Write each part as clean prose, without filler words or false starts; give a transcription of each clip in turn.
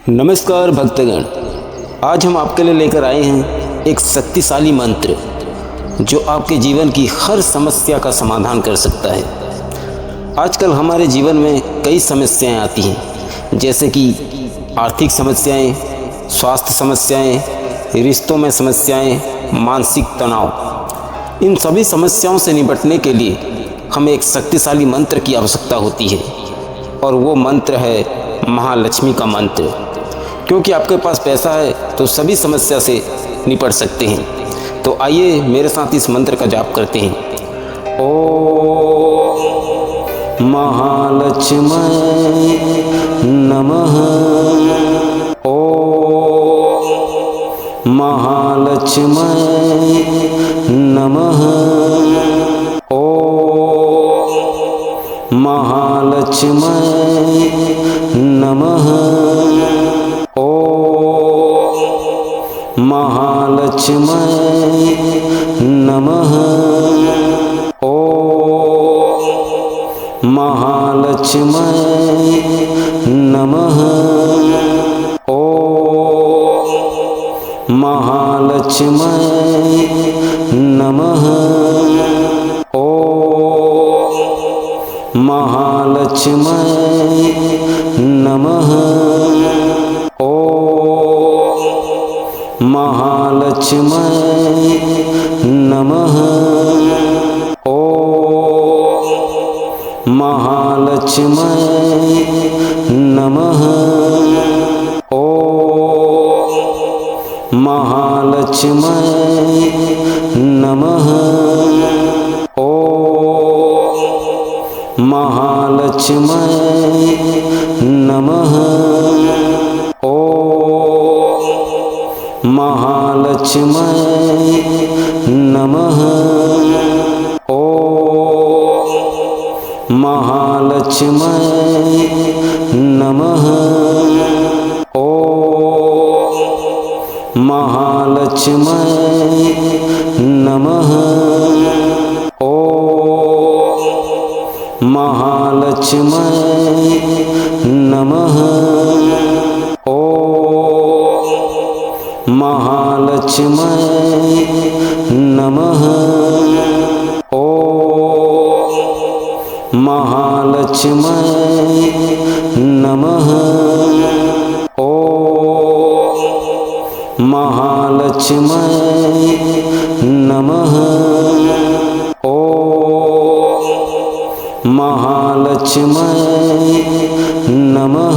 नमस्कार भक्तगण, आज हम आपके लिए लेकर आए हैं एक शक्तिशाली मंत्र जो आपके जीवन की हर समस्या का समाधान कर सकता है। आजकल हमारे जीवन में कई समस्याएं आती हैं, जैसे कि आर्थिक समस्याएं, स्वास्थ्य समस्याएं, रिश्तों में समस्याएं, मानसिक तनाव। इन सभी समस्याओं से निपटने के लिए हमें एक शक्तिशाली मंत्र की आवश्यकता होती है और वो मंत्र है महालक्ष्मी का मंत्र। क्योंकि आपके पास पैसा है तो सभी समस्या से निपट सकते हैं। तो आइए मेरे साथ इस मंत्र का जाप करते हैं। ओम महालक्ष्मी नमः। ओम महालक्ष्मी नमः। ओम महालक्ष्मी नमः। महालक्ष्मी नमः। ओम महालक्ष्मी नमः। ओम महालक्ष्मी नमः। ओम महालक्ष्मी नमः। महालक्ष्मी नमः। ओम महालक्ष्मी नमः। ओम महालक्ष्मी नमः। ओम महालक्ष्मी नमः। महालक्ष्मी नमः। ओम महालक्ष्मी नमः। ओम महालक्ष्मी नमः। ओम महालक्ष्मी नमः। महालक्ष्मी नमः। ओम महालक्ष्मी नमः। ओम महालक्ष्मी नमः।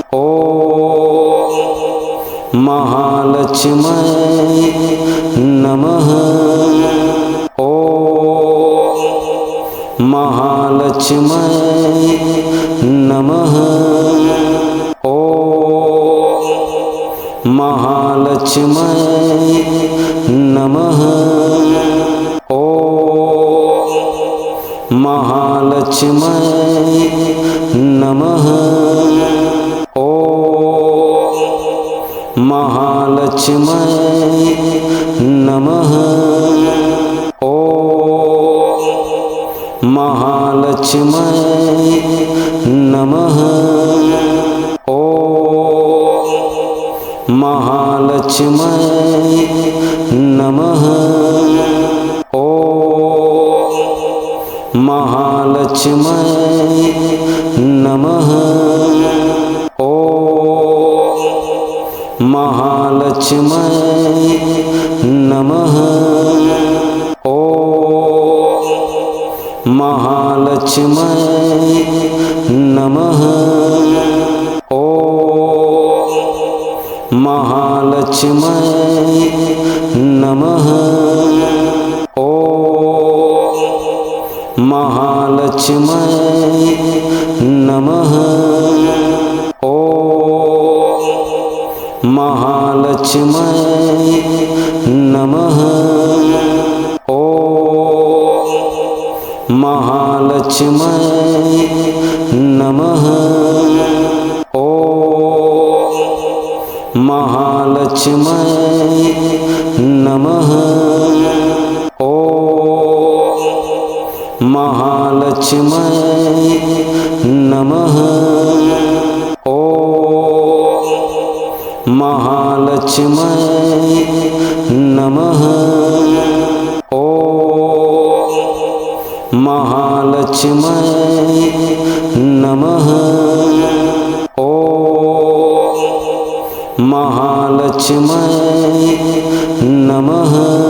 ओम महालक्ष्मी नमः। महालक्ष्मी नमः। ओम महालक्ष्मी नमः। ओम महालक्ष्मी नमः। ओम महालक्ष्मी नमः। महालक्ष्मी नमः। ओम महालक्ष्मी नमः। ओम महालक्ष्मी नमः। ओम महालक्ष्मी नमः। महालक्ष्मी नमः। ओम महालक्ष्मी नमः। ओम महालक्ष्मी नमः। ओम महालक्ष्मी नमः। महालक्ष्मी नमः। ओम महालक्ष्मी नमः। ओम महालक्ष्मी नमः। ओम महालक्ष्मी नमः। ओम महालक्ष्मै नमः। ओम महालक्ष्मै नमः। ओम महालक्ष्मै नमः। ओम महालक्ष्मै नमः।